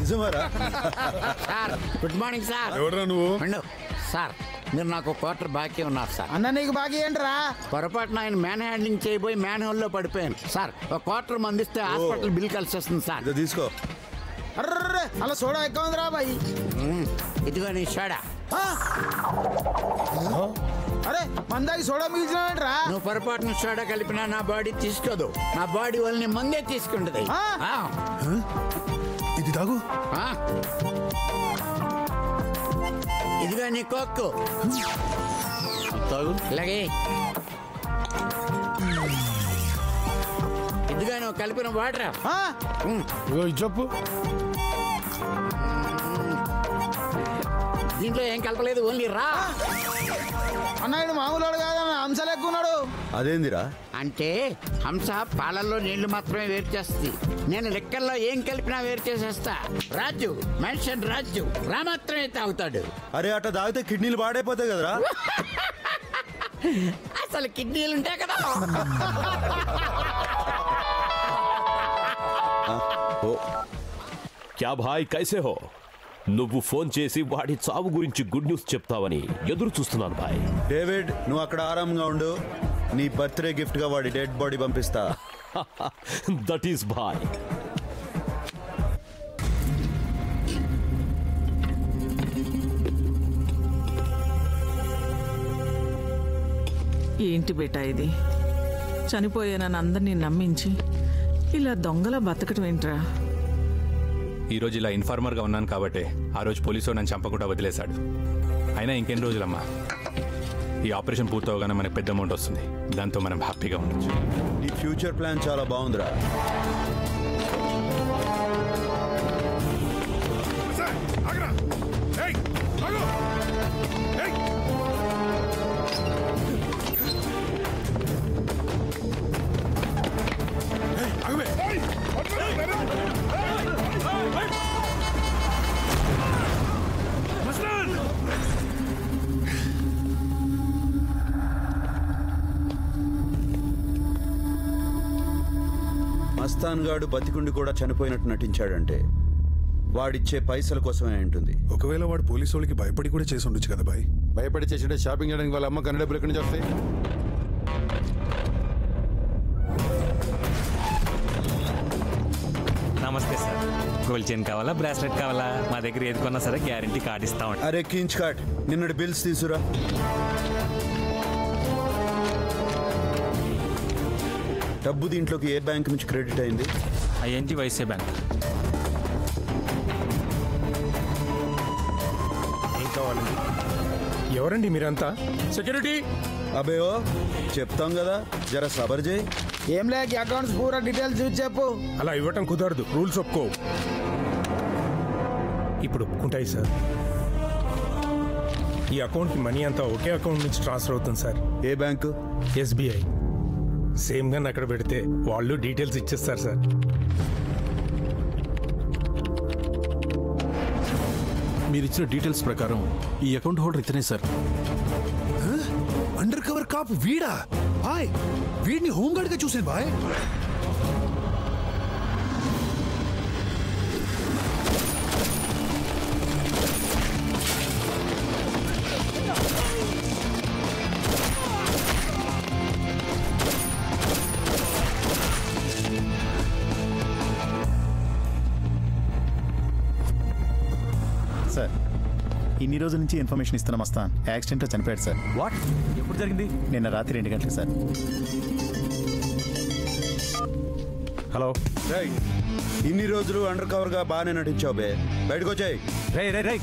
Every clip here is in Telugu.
నిజమారా? Sir good morning sir. ఎవరా నువ్వు? సార్ మీరు నాకు క్వార్టర్ బాకీ ఉన్నారు సార్. అన్న నీకు బాకీ ఏంట్రా? పొరపాటున ఆయన మ్యాన్ హ్యాండింగ్ చేయబోయి మ్యాన్ హోల్ లో పడిపోయాను సార్. ఒక క్వార్టర్ మందిస్తే హాస్పిటల్ బిల్ కలిసి వస్తుంది సార్. తీసుకో. అర్రే అలా సోడా ఎక్కువ ఉందిరా బాయ్. ఇదిగో నీ సోడా. అరే మందాకి సోడా మిగిలిచినావేంట్రా? నువ్వు పొరపాటున సోడా కలిపినా నా బాడీ తీసుకోదు. నా బాడీ వాళ్ళని మందే తీసుకుంటది. ఇది తాగు. ఇదిగో నీ కోక్కు తాగు. ఇలాగే ఇదిగో నువ్వు కలిపిన వాటర్. చెప్పు. దీంట్లో ఏం కలపలేదు, ఓన్లీ రా. అన్న మామూలు కాదన్న, హంసలు ఎక్కువ ఉన్నాడు. అదేందిరా? అంటే హంస పాలల్లో నీళ్లు మాత్రమే వేరు చేస్తుంది. నేను లెక్కల్లో ఏం కలిపినా వేరు చేసేస్తా. రాజు మెన్షన్ రాజు రా మాత్రమే తాగుతాడు. అరే అట్లా తాగితే కిడ్నీలు పాడైపోతాయి కదరా. అసలు కిడ్నీలు ఉంటాయి కదా. క్యా భాయ్ కైసే హో? నువ్వు ఫోన్ చేసి వాడి చావు గురించి గుడ్ న్యూస్ చెప్తావని ఎదురు చూస్తున్నాను భాయ్. డేవిడ్ నువ్వు అక్కడ ఆరాంగా ఉండు. నీ బర్త్డే గిఫ్ట్ గా వాడి డెడ్ బాడీ పంపిస్తా. దట్ ఈస్ భాయ్. ఏంటి బేటా ఇది? చనిపోయానని అందరినీ నమ్మించి ఇలా దొంగలా బతకటం ఏంట్రా? ఈరోజు ఇలా ఇన్ఫార్మర్గా ఉన్నాను కాబట్టి ఆ రోజు పోలీసు నన్ను చంపకుండా వదిలేశాడు. అయినా ఇంకెన్ని రోజులమ్మా, ఈ ఆపరేషన్ పూర్తవగానే మనకు పెద్ద అమౌంట్ వస్తుంది. దాంతో మనం హ్యాపీగా ఉండొచ్చు. నీ ఫ్యూచర్ ప్లాన్ చాలా బాగుందిరా. మస్తాన్ గాడు బతికుండి కూడా చనిపోయినట్టు నటించాడంటే వాడిచ్చే పైసల కోసమే ఉంటుంది. ఒకవేళ వాడు పోలీసు వాళ్ళకి భయపడి కూడా చేసి ఉండొచ్చు కదా బాయ్. భయపడి చేసిండే షాపింగ్ చేయడానికి వాళ్ళ అమ్మ కన్నడ డబ్బులు ఎక్కడి నుంచి వస్తాయి? నమస్తే సార్. గోల్డ్ చైన్ కావాలా, బ్రాస్లెట్ కావాలా? మా దగ్గర ఏది కొన్నా సరే గ్యారంటీ కార్డు ఇస్తామండి. అరే కించ్ కార్డ్ నిన్నటి బిల్స్ తీసురా. డబ్బు దీంట్లోకి ఏ బ్యాంక్ నుంచి క్రెడిట్ అయింది? ING Vysya bank. ఏం కావాలండి? ఎవరండి మీరంతా? సెక్యూరిటీ. అబే ఓ చెప్తాం కదా, జర సబర్ చేయి. ఏం లేక అకౌంట్స్ పూరా డీటెయిల్స్ చూసి చెప్పు. అలా ఇవ్వటం కుదరదు, రూల్స్ ఒప్పుకో. ఇప్పుడు ఒప్పుకుంటాయి సార్. ఈ అకౌంట్కి మనీ అంతా ఒకే అకౌంట్ నుంచి ట్రాన్స్ఫర్ అవుతుంది సార్. ఏ బ్యాంకు? ఎస్బీఐ. సేమ్ గా అక్కడ పెడితే వాళ్ళు డీటెయిల్స్ ఇచ్చేస్తారు సార్. మీరిచ్చిన డీటెయిల్స్ ప్రకారం ఈ అకౌంట్ హోల్డర్ ఇతనే సార్. అండర్ కవర్ కాప్ వీడా? బాయ్ వీడిని హోంగార్డ్ గా చూసాను బాయ్. సార్ ఇన్ని రోజుల నుంచి ఇన్ఫర్మేషన్ ఇస్తున్నాం. మస్తాన్ యాక్సిడెంట్లో చనిపోయాడు సార్. వాట్? ఎప్పుడు జరిగింది? నిన్న రాత్రి 2 గంటలకు సార్. హలో. ఇన్ని రోజులు అండర్ కవర్ గా బాగానే నటించావు బే. బయటకు వచ్చాయి. రై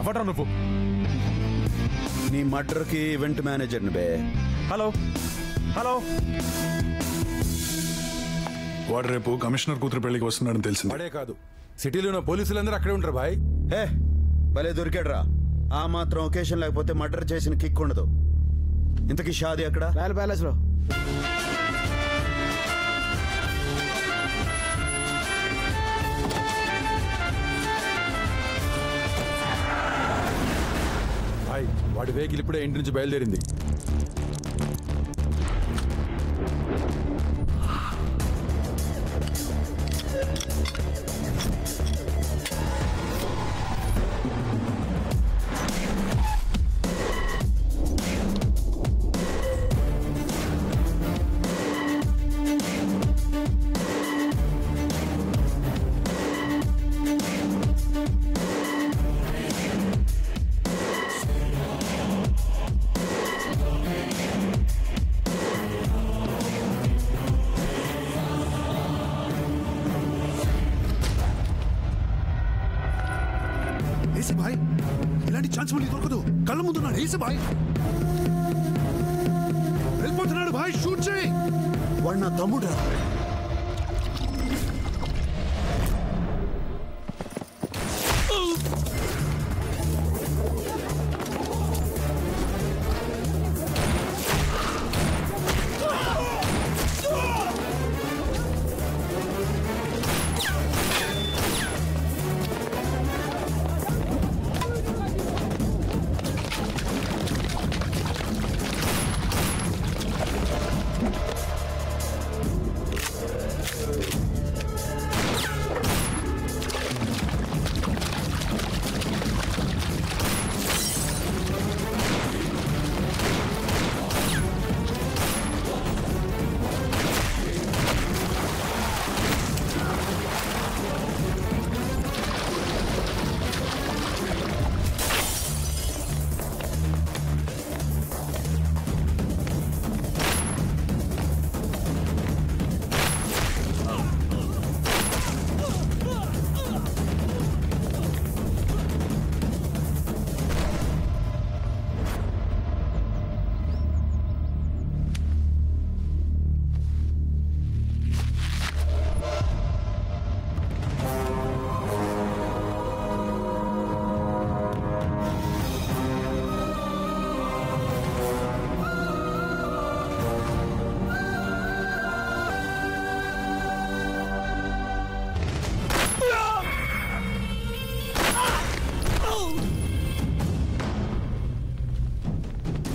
ఎవడ్రా నువ్వు? నీ మర్డర్ కి ఈవెంట్ మేనేజర్ బే. Hello hello. వాడు రేపు కమిషనర్ కూతురు పెళ్లికి వస్తున్నాడని తెలిసింది. వాడే కాదు, సిటీలో ఉన్న పోలీసులందరూ అక్కడే ఉంటారు బాయ్. హే భలే దొరికాడ్రా. ఆ మాత్రం ఒకేషన్ లేకపోతే మర్డర్ చేసిన కిక్ ఉండదు. ఇంతకీ షాది అక్కడ? ప్యాలెస్ లో. బాయ్ వాడి వెహికల్ ఇప్పుడే ఇంటి నుంచి బయలుదేరింది. ఏసీ బాయ్, ఇలాంటి ఛాన్స్ మళ్ళీ దొరకదు. కళ్ళ ముందున్నాడు ఏసీ బాయ్, వెళ్ళిపోతున్నాడు బాయ్, షూట్ చేయి. వాడు నా తమ్ముడా?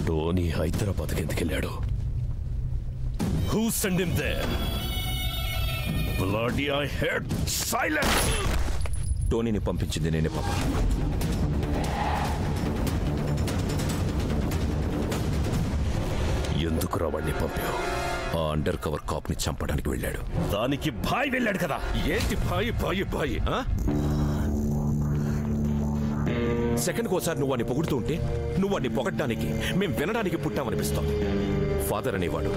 టోనీ హైదరాబాద్కి ఎందుకు వెళ్ళాడు? Who sent him there? Bloody I heard silence. టోనీని పంపించింది నేనే పాప. ఎందుకు రావాడిని పంపావు? ఆ అండర్ కవర్ కాప్ ని చంపడానికి వెళ్ళాడు. దానికి భాయ్ వెళ్ళాడు కదా. ఏంటి భాయి సెకండ్కి ఒకసారి నువ్వు వాడిని పొగుడుతూ ఉంటే నువ్వు వాడిని పొగడ్డానికి మేం వినడానికి పుట్టామనిపిస్తాం. ఫాదర్ అనేవాడు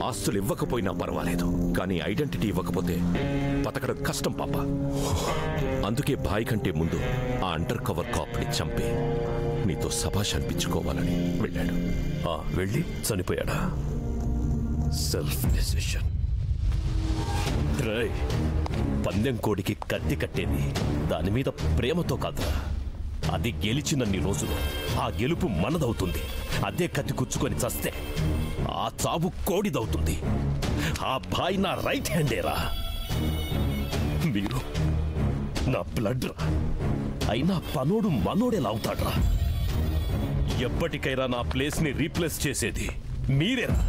ఆస్తులు ఇవ్వకపోయినా పర్వాలేదు, కానీ ఐడెంటిటీ ఇవ్వకపోతే బతకడం కష్టం పాప. అందుకే భాయ్ కంటే ముందు ఆ అండర్ కవర్ కాప్ ని చంపి నీతో సభాష్ అనిపించుకోవాలని వెళ్ళాడు. వెళ్ళి చనిపోయాడా? Self decision. పందెం కోడికి కత్తి కట్టేది దాని మీద ప్రేమతో కాదురా. అది గెలిచినన్ని రోజులు ఆ గెలుపు మనదవుతుంది. అదే కత్తి కుచ్చుకొని చస్తే ఆ చావు కోడిదవుతుంది. ఆ భాయ్ నా రైట్ హ్యాండేరా. మీరు నా బ్లడ్ రా. అయినా పనోడు మనోడేలా అవుతాడ్రా? ఎప్పటికైనా నా ప్లేస్ ని రీప్లేస్ చేసేది మీరేరా,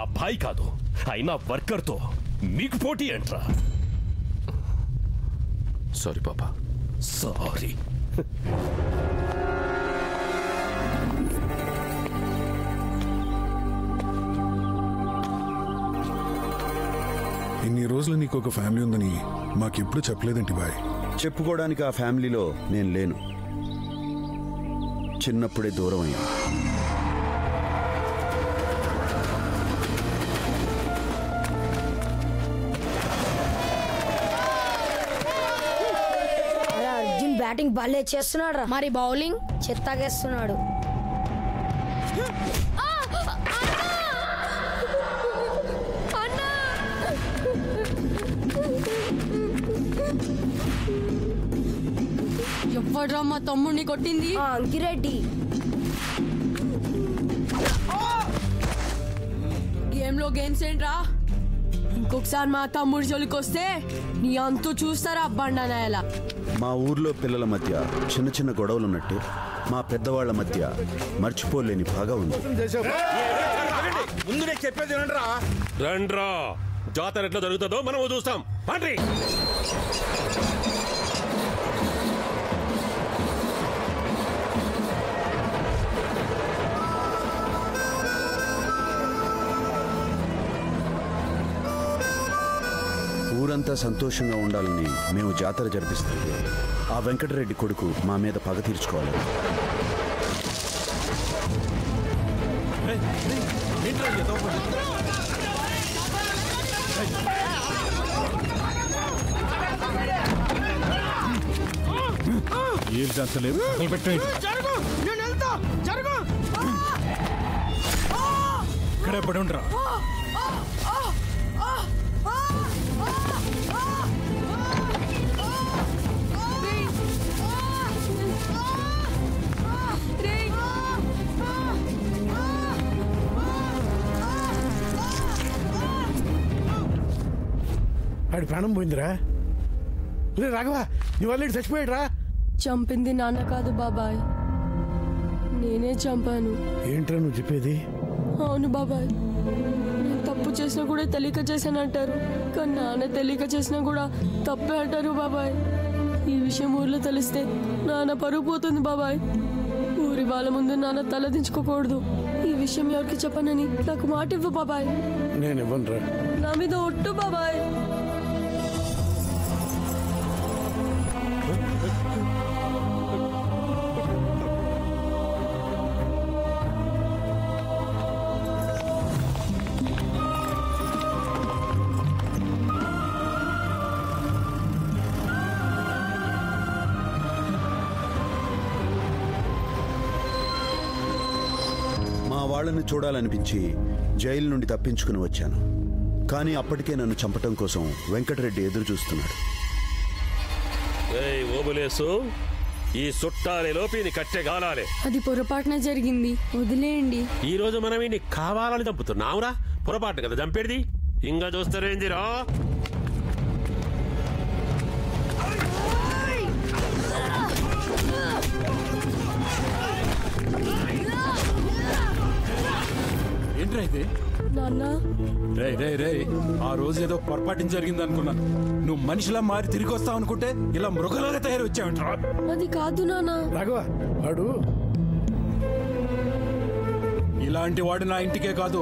ఆ భాయ్ కాదు. అయినా వర్కర్తో మీకు పోటీ ఏంట్రా? సారీ పాపా. సారీ. ఇన్ని రోజులు నీకు ఒక ఫ్యామిలీ ఉందని మాకెప్పుడు చెప్పలేదేంటి బాయ్? చెప్పుకోవడానికి ఆ ఫ్యామిలీలో నేను లేను. చిన్నప్పుడే దూరం అయ్యా. అర్జున్ బ్యాటింగ్ బాలే చేస్తున్నాడు, మరి బౌలింగ్ చెత్తగేస్తున్నాడు. ఎవడ్రా మా తమ్ముడిని కొట్టింది? అంకిరెడ్డి. గేమ్ లో గేమ్స్ ఏంట్రా? ఇంకొకసారి మా తమ్ముడి జోలికి వస్తే నీ అంతు చూస్తారా బండనాయలా. మా ఊర్లో పిల్లల మధ్య చిన్న చిన్న గొడవలున్నట్టు మా పెద్దవాళ్ల మధ్య మర్చిపోలేని బాగా ఉంది. ముందు నేను చెప్పేది రండ్రా. జాతర ఎట్లా జరుగుతుందో మనం చూస్తాం. పండ్రి. ఊరంతా సంతోషంగా ఉండాలని మేము జాతర జరిపిస్తుంటే ఆ వెంకటరెడ్డి కొడుకు మా మీద పగ తీర్చుకోవాలి. ఏం ఛాన్స్ లేదు. జరుగు, నేను వెళ్తా. జరుగు. ఇక్కడే పడి ఉండరా. ఆడి ప్రాణం పోయిందిరా. రాఘవ, నీ వాళ్ళు చచ్చిపోయాడు రా. చంపింది నాన్న కాదు బాబాయ్, నేనే చంపాను. ఏంట్రా నువ్వు చెప్పేది? అవును బాబాయ్, నేను తప్పు చేసినా కూడా తెలియక చేశానంటారు, కానీ నాన్న తెలియక చేసినా కూడా తప్పే అంటారు బాబాయ్. ఈ విషయం ఊర్లో తెలిస్తే నాన్న పరుగు పోతుంది బాబాయ్. ఊరి వాళ్ళ ముందు నాన్న తలదించుకోకూడదు. ఈ విషయం ఎవరికి చెప్పనని నాకు మాట ఇవ్వు బాబాయ్. నేను ఇవ్వనురా. నా మీద ఒట్టు బాబాయ్. వాళ్ళని చూడాలనిపించి జైలు నుండి తప్పించుకుని వచ్చాను. కానీ అప్పటికే నన్ను చంపటం కోసం వెంకటరెడ్డి ఎదురు చూస్తున్నాడు. ఓబులేసు, ఈ చుట్టాలే లోపి కట్టెగాలాలే. అది పొరపాటున జరిగింది, వదిలేయండి. ఈ రోజు మనం ఇన్ని కావాలని చంపుతున్నావురా. పొరపాటు కదా చంపేది. ఇంకా చూస్తారేందిరా? ఏంట్రా ఇది? రే రే రే, ఆ రోజు ఏదో పొరపాటు జరిగింది అనుకున్నాను. నువ్వు మనిషిలా మారి తిరిగి వస్తావు అనుకుంటే ఇలా మృగలాగా తయారు వచ్చావంటరా. అది కాదు నాన్న. రాఘవ, వాడు ఇలాంటి వాడు నా ఇంటికే కాదు,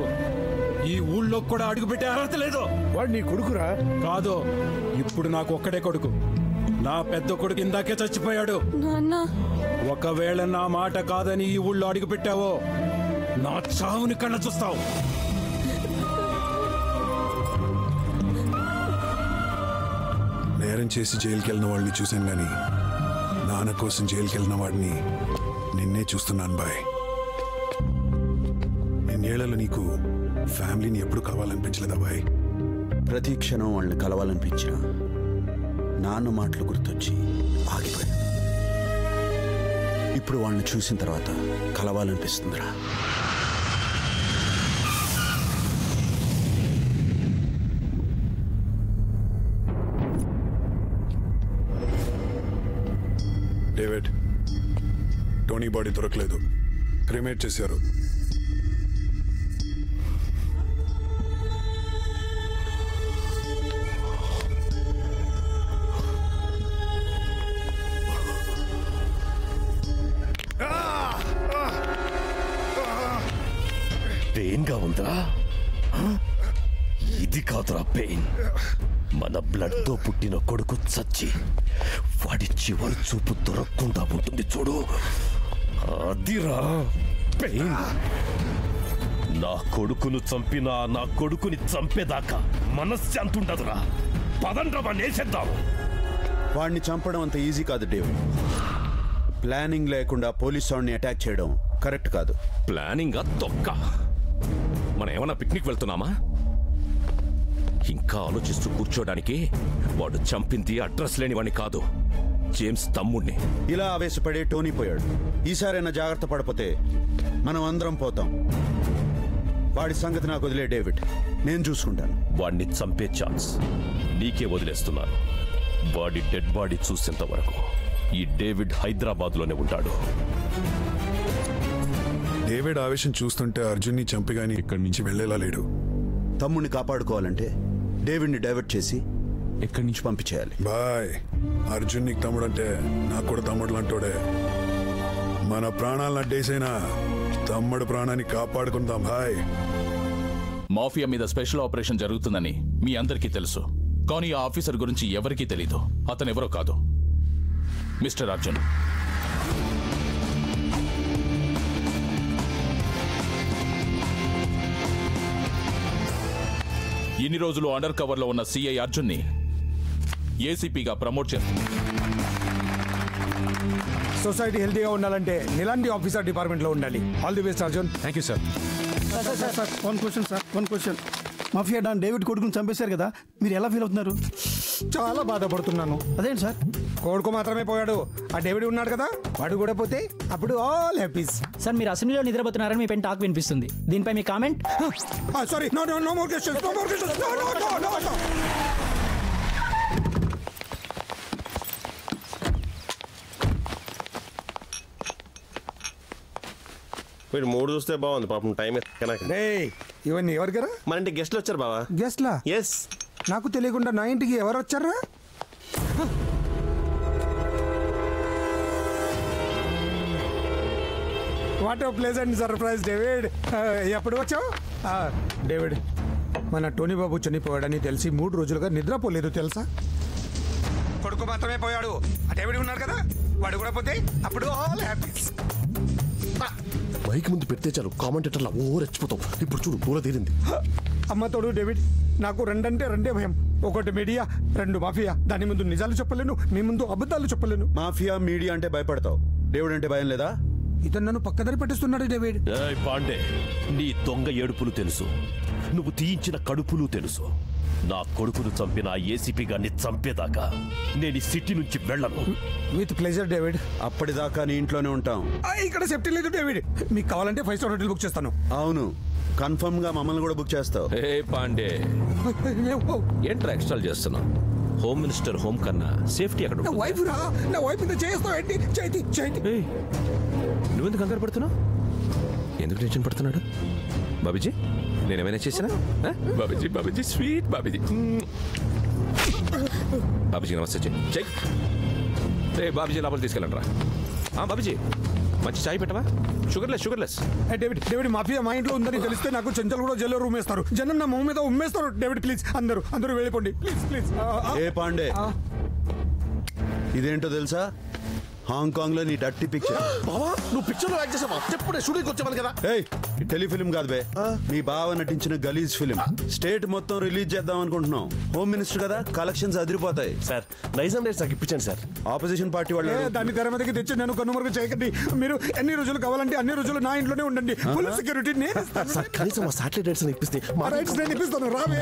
ఈ ఊళ్ళో కూడా అడుగుపెట్టే అర్హత లేదు. వాడు నీ కొడుకురా? కాదు, ఇప్పుడు నాకు ఒక్కడే కొడుకు. నా పెద్ద కొడుకు ఇందాకే చచ్చిపోయాడు. ఒకవేళ నా మాట కాదని ఈ ఊళ్ళో అడుగు పెట్టావో నా చావుని కళ్ళ చూస్తావు. నేరం చేసి జైలుకి వెళ్ళిన వాళ్ళని చూశాను గాని నాన్న కోసం జైలుకి వెళ్ళిన వాడిని నిన్నే చూస్తున్నాను బాయ్. నిన్నేళ్లలో నీకు ఫ్యామిలీని ఎప్పుడు కావాలనిపించలేదా బాయ్? ప్రతి క్షణం వాళ్ళని కలవాలనిపించిన నాన్న మాటలు గుర్తొచ్చి ఆగిపోయాను. ఇప్పుడు వాళ్ళని చూసిన తర్వాత కలవాలనిపిస్తుందిరా. డేవిడ్, టోనీ బాడీ దొరకలేదు, క్రిమేట్ చేశారు. పెయిన్ గా ఉందా? ఇది కాదురా పెయిన్. మన బ్లడ్ తో పుట్టిన కొడుకు చచ్చి వాడి చివరి చూపు దొరకకుండా ఉంటుంది చూడు, అదిరా పెయిన్. నా కొడుకును చంపినా నా కొడుకుని చంపేదాకా మనశ్శాంతి ఉండదురా. పదండ్రా వాడిని వేసేద్దాం. వాడిని చంపడం అంత ఈజీ కాదు డేవిడ్. ప్లానింగ్ లేకుండా పోలీస్ వాడిని అటాక్ చేయడం కరెక్ట్ కాదు. ప్లానింగ్ తొక్క. మనం ఏమన్నా పిక్నిక్ వెళ్తున్నామా? ఇంకా ఆలోచిస్తూ కూర్చోడానికి వాడు చంపింది అడ్రస్ లేని వాడిని కాదు, జేమ్స్ తమ్ముడిని. ఇలా ఆవేశపడే టోనీ పోయాడు. ఈసారైనా జాగ్రత్త పడిపోతే మనం అందరం పోతాం. వాడి సంగతి నాకు వదిలే డేవిడ్, నేను చూసుకుంటాను. వాడిని చంపే ఛాన్స్ నీకే వదిలేస్తున్నాను. వాడి డెడ్ బాడీ చూసేంత వరకు ఈ డేవిడ్ హైదరాబాద్లోనే ఉంటాడు. డేవిడ్ ఆవేశం చూస్తుంటే అర్జున్ని చంపిగాని ఇక్కడి నుంచి వెళ్లేలా లేడు. తమ్ముడిని కాపాడుకోవాలంటే డేవిడ్ని డైవర్ట్ చేసి ఇక్కడి నుంచి పంపించేయాలి. బాయ్, అర్జున్ నీకు తమ్ముడు అంటే నాకు కూడా తమ్ముడు లాంటోడే. మన ప్రాణాలను అడ్డేసైనా తమ్ముడు ప్రాణాన్ని కాపాడుకుందాం బాయ్. మాఫియా మీద స్పెషల్ ఆపరేషన్ జరుగుతుందని మీ అందరికీ తెలుసు, కానీ ఆ ఆఫీసర్ గురించి ఎవరికీ తెలీదు. అతను ఎవరో కాదు, మిస్టర్ అర్జున్. ఇన్ని రోజులు అండర్ కవర్ లో ఉన్న సిఐ అర్జున్ ని ఏసీపీగా ప్రమోట్ చేస్తుంది. సొసైటీ హెల్తీగా ఉండాలంటే ఇలాంటి ఆఫీసర్ డిపార్ట్మెంట్లో ఉండాలి. All the best Arjun. Thank you sir. Sir one question. Mafia don David కొడుకుని చంపేశారు కదా, మీరు ఎలా ఫీల్ అవుతున్నారు? చాలా బాధపడుతున్నాను. అదేంటి సార్? కొడుకు మాత్రమే పోయాడు, ఆ డేవిడ్ ఉన్నాడు కదా, వాడు కూడా పోతే అప్పుడు ఆల్ హ్యాపీస్. సార్ మీరు అసెంబ్లీలో నిద్రపోతున్నారని మీ పెన్ టాక్ వినిపిస్తుంది, దీనిపై మీ comment? Sorry, no more questions. వీడు మూడు చూస్తే బాగుంది పాపం. టైం ఇవన్నీ ఎవరి కదా? మన ఇంటికి గెస్ట్లు వచ్చారు బావా. గెస్ట్లా? ఎస్. నాకు తెలియకుండా నా ఇంటికి ఎవరు వచ్చారా? What a pleasant surprise David. ఎప్పుడు వచ్చావు? డేవిడ్, మన టోనీ బాబు చనిపోయాడని తెలిసి 3 రోజులుగా నిద్రపోలేదు తెలుసా? కొడుకు మాత్రమే పోయాడు, ఆ డేవిడ్ ఉన్నాడు కదా, వాడు కూడా పోతే అప్పుడు ఆల్ హ్యాపీస్. బైక్ ముందు పెడితే చాలు కామెంటేటర్లా ఓ రెచ్చిపోతాం. ఇప్పుడు చూడు దూర తీరింది. అమ్మ తోడు డేవిడ్, నాకు రెండంటే రెండే భయం. ఒకటి మీడియా, 2 మాఫియా. దాని ముందు నిజాలు చెప్పలేను, మీ ముందు అబద్ధాలు చెప్పలేను. మాఫియా మీడియా అంటే భయపడతావు, డేవిడ్ అంటే భయం లేదా? ఇతను నన్ను పక్కదారి పట్టిస్తున్నాడు డేవిడ్. పాండే, నీ దొంగ ఏడుపులు తెలుసు, నువ్వు తీయించిన కడుపులు తెలుసు. నా కొడుకును చంపిన ఏసీపీ గారిని చంపేదాకా నేను ఈ సిటీ నుంచి వెళ్ళను. With pleasure David. అప్పటిదాకా నీ ఇంట్లోనే ఉంటాం. ఇక్కడ సేఫ్టీ లేదు డేవిడ్, మీకు కావాలంటే 5 స్టార్ హోటల్ బుక్ చేస్తాను. అవును, కన్ఫర్మ్ గా మమ్మల్ని కూడా బుక్ చేస్తావు. ఏ పాండే, ఏంట్రా ఎక్స్ట్రాల్ చేస్తున్నావు? హోమ్ మినిస్టర్ హోమ్ కన్నా సేఫ్టీ అక్కడ నా వైఫ్ రా, నా వైఫ్ మీద చేస్తావు ఏంటి? చేయి. నువ్వెందుకు కంగారు పడుతున్నావు? ఎందుకు టెన్షన్ పడుతున్నాడు? బాబీజీ, నేనేమైనా చేసినా? బాబీజీ స్వీట్ బాబీజీ. బాబీజీ నమస్తే. చెక్. రే బాబీజీ లోపల తీసుకెళ్ళండి రా. బాబీజీ మంచి చాయ్ పెట్టవా? షుగర్లెస్. డేవిడ్ మాఫియా మా ఇంట్లో ఉందని తెలిస్తే నాకు చెంచల్ కూడా జైల్లో రూమ్ వేస్తారు. జనం నా మొహం మీద ఉమ్మేస్తారు. డేవిడ్ ప్లీజ్, అందరూ వెళ్ళిపోండి ప్లీజ్. ఏ పాండే, ఇదేంటో తెలుసా? హాంకాంగ్ లో నీ డట్టి పిక్చర్. బావా, నువ్వు పిక్చర్ లో యాక్ట్ చేసావా? చెప్పుడే షూటింగ్ వచ్చామని కదా. టెలిఫిలిం కాదు బే, మీ బావ నటించిన గలీజ్ ఫిలిం. స్టేట్ మొత్తం రిలీజ్ చేద్దాం అనుకుంటున్నాం. హోమ్ మినిస్టర్ కదా, కలెక్షన్స్ అదిరిపోతాయి. సార్ నైజాం రేట్స్ నాకు ఇప్పించండి సార్. ఆపోజిషన్ పార్టీ వాళ్ళు దాన్ని తెర మీదకి తెచ్చి నేను కనుమరుగు చేయకండి. మీరు ఎన్ని రోజులు కావాలంటే అన్ని రోజులు నా ఇంట్లోనే ఉండండి. ఫుల్ సెక్యూరిటీ నేను కనీసం మా సాటిలైట్ రేట్స్ ఇప్పిస్తే రైట్స్ నేను ఇప్పిస్తాను. రావే.